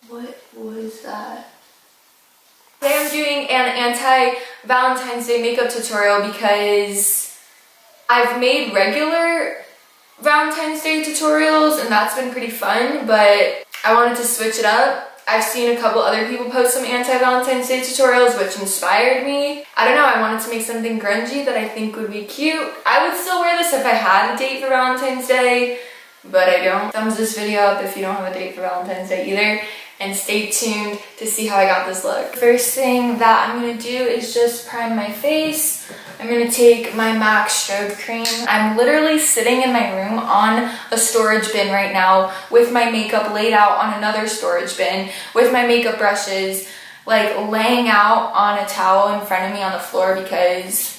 What was that? Today I'm doing an anti-Valentine's Day makeup tutorial because I've made regular Valentine's Day tutorials and that's been pretty fun, but I wanted to switch it up. I've seen a couple other people post some anti-Valentine's Day tutorials which inspired me. I don't know, I wanted to make something grungy that I think would be cute. I would still wear this if I had a date for Valentine's Day, but I don't. Thumbs this video up if you don't have a date for Valentine's Day either, and stay tuned to see how I got this look. First thing that I'm gonna do is just prime my face. I'm gonna take my MAC strobe cream. I'm literally sitting in my room on a storage bin right now with my makeup laid out on another storage bin, with my makeup brushes like laying out on a towel in front of me on the floor because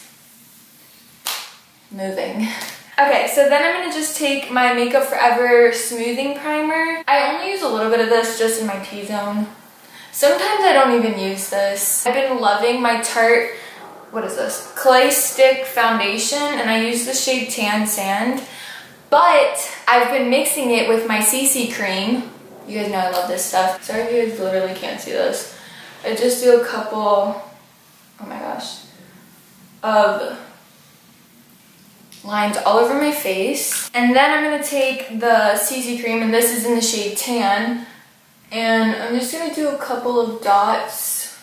moving. Okay, so then I'm gonna just take my Makeup Forever smoothing primer. I only use a little bit of this just in my T-zone. Sometimes I don't even use this. I've been loving my Tarte, what is this? Clay Stick Foundation, and I use the shade Tan Sand. But I've been mixing it with my CC cream. You guys know I love this stuff. Sorry if you guys literally can't see this. I just do a couple, oh my gosh, of lines all over my face. And then I'm going to take the CC cream, and this is in the shade Tan, and I'm just going to do a couple of dots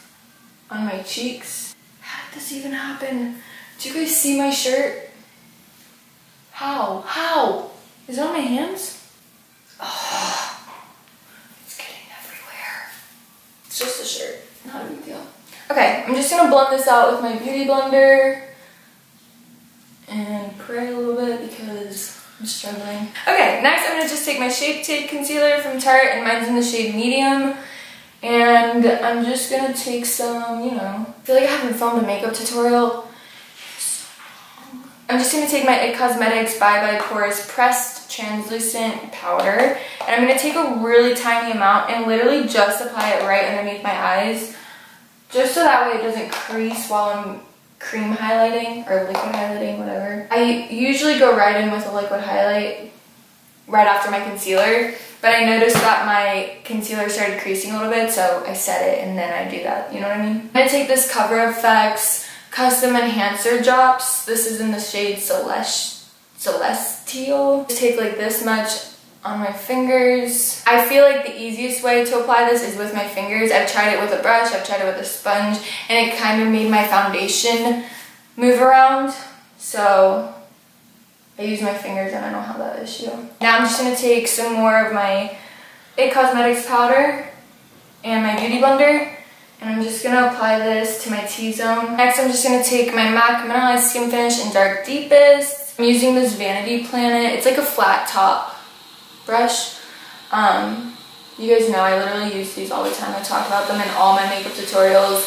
on my cheeks. How did this even happen? Do you guys see my shirt? How? How? Is it on my hands? Oh, it's getting everywhere. It's just a shirt, not a big deal. Okay, I'm just going to blend this out with my beauty blender and pray a little bit because I'm struggling. Okay, next I'm going to just take my Shape Tape Concealer from Tarte, and mine's in the shade Medium. And I'm just going to take some, you know, I feel like I haven't filmed a makeup tutorial in so long. I'm just going to take my IT Cosmetics Bye Porous Pressed Translucent Powder. And I'm going to take a really tiny amount and literally just apply it right underneath my eyes. Just so that way it doesn't crease while I'm cream highlighting or liquid highlighting, whatever. I usually go right in with a liquid highlight right after my concealer, but I noticed that my concealer started creasing a little bit, so I set it and then I do that, you know what I mean? I'm gonna take this Cover FX Custom Enhancer Drops. This is in the shade Celestial. Just take like this much on my fingers. I feel like the easiest way to apply this is with my fingers. I've tried it with a brush, I've tried it with a sponge, and it kind of made my foundation move around. So I use my fingers and I don't have that issue. Now I'm just going to take some more of my IT Cosmetics powder and my beauty blender, and I'm just going to apply this to my T-zone. Next I'm just going to take my MAC Mineralized Skin Finish in Dark Deepest. I'm using this Vanity Planet. It's like a flat top brush. You guys know I literally use these all the time. I talk about them in all my makeup tutorials.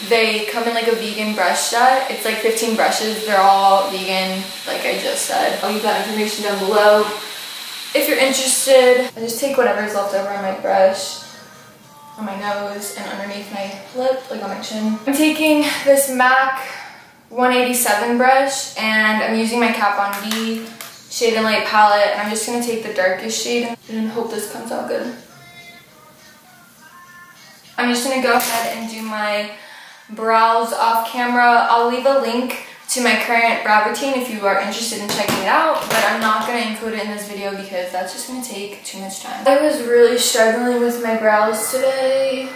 They come in like a vegan brush set. It's like 15 brushes. They're all vegan, like I just said. I'll leave that information down below if you're interested. I just take whatever's left over on my brush, on my nose, and underneath my lip, like on my chin. I'm taking this MAC 187 brush, and I'm using my Kat Von D Shade and Light palette, and I'm just going to take the darkest shade and hope this comes out good. I'm just going to go ahead and do my brows off camera. I'll leave a link to my current brow routine if you are interested in checking it out, but I'm not going to include it in this video because that's just going to take too much time. I was really struggling with my brows today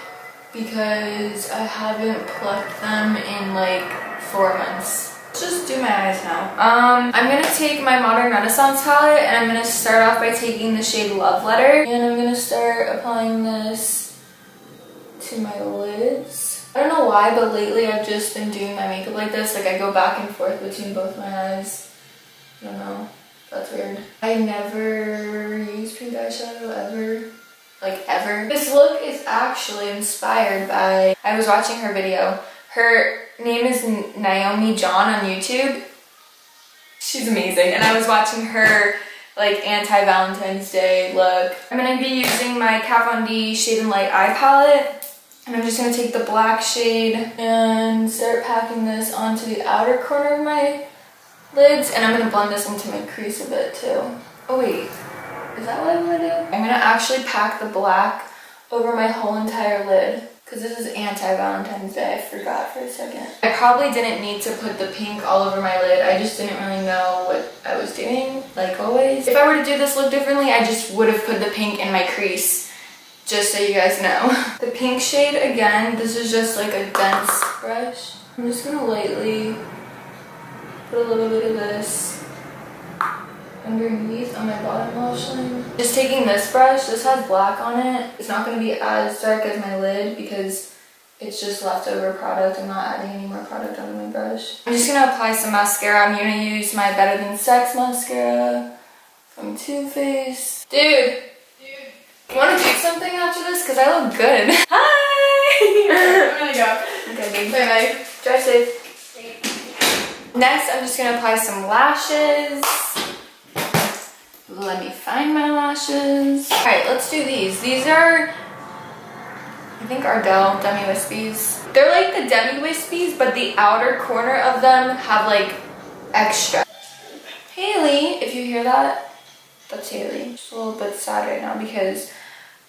because I haven't plucked them in like 4 months. Let's just do my eyes now. I'm going to take my Modern Renaissance palette, and I'm going to start off by taking the shade Love Letter, and I'm going to start applying this to my lids. I don't know why, but lately I've just been doing my makeup like this. Like I go back and forth between both my eyes. I don't know. That's weird. I never use pink eyeshadow ever. Like ever. This look is actually inspired by, I was watching her video. Her name is Naomi John on YouTube. She's amazing. And I was watching her like anti-Valentine's Day look. I'm going to be using my Kat Von D Shade and Light eye palette. And I'm just going to take the black shade and start packing this onto the outer corner of my lids. And I'm going to blend this into my crease a bit too. Oh wait, is that what I'm going to do? I'm going to actually pack the black over my whole entire lid. Because this is anti-Valentine's Day, I forgot for a second. I probably didn't need to put the pink all over my lid. I just didn't really know what I was doing, like always. If I were to do this look differently, I just would have put the pink in my crease, just so you guys know. The pink shade, again, this is just like a dense brush. I'm just gonna lightly put a little bit of this underneath on my bottom lash line. Just taking this brush, this has black on it. It's not going to be as dark as my lid because it's just leftover product. I'm not adding any more product onto my brush. I'm just going to apply some mascara. I'm going to use my Better Than Sex mascara from Too Faced. Dude, you want to do something after this? Because I look good. Hi! I'm going to go. Okay, babe. Bye-bye. Drive safe. Next, I'm just going to apply some lashes. Let me find my lashes. Alright, let's do these. These are, I think, Ardell Demi Wispies. They're like the Demi Wispies, but the outer corner of them have like extra. Haley, if you hear that, that's Haley. She's a little bit sad right now because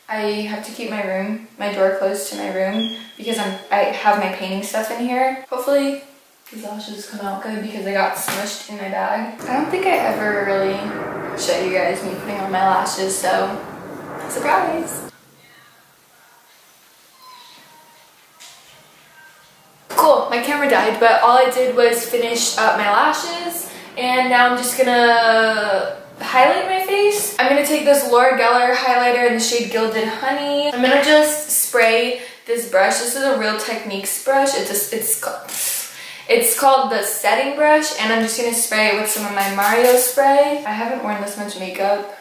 I have to keep my door closed to my room because I have my painting stuff in here. Hopefully these lashes come out good because they got smushed in my bag. I don't think I ever really show you guys me putting on my lashes, so surprise. Cool, my camera died, but all I did was finish up my lashes, and now I'm just gonna highlight my face. I'm gonna take this Laura Geller highlighter in the shade Gilded Honey. I'm gonna just spray this brush. This is a Real Techniques brush. It's called the setting brush, and I'm just going to spray it with some of my Mario spray. I haven't worn this much makeup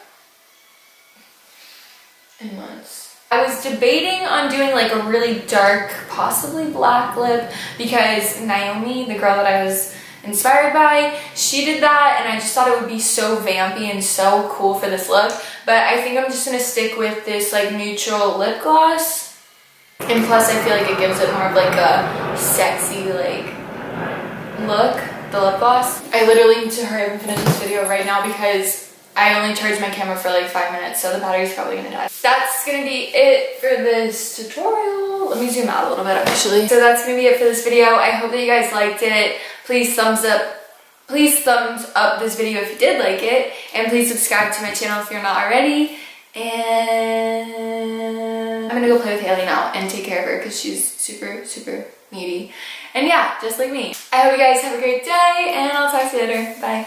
in months. I was debating on doing like a really dark, possibly black lip, because Naomi, the girl that I was inspired by, she did that, and I just thought it would be so vampy and so cool for this look. But I think I'm just going to stick with this like neutral lip gloss. And plus I feel like it gives it more of like a sexy like look, the lip gloss. I literally need to hurry up and finish this video right now because I only charged my camera for like 5 minutes, so the battery's probably gonna die. That's gonna be it for this tutorial. Let me zoom out a little bit actually. So that's gonna be it for this video. I hope that you guys liked it. Please thumbs up this video if you did like it, and please subscribe to my channel if you're not already. And I'm gonna go play with Haley now and take care of her because she's super, super needy. And yeah, just like me. I hope you guys have a great day, and I'll talk to you later. Bye.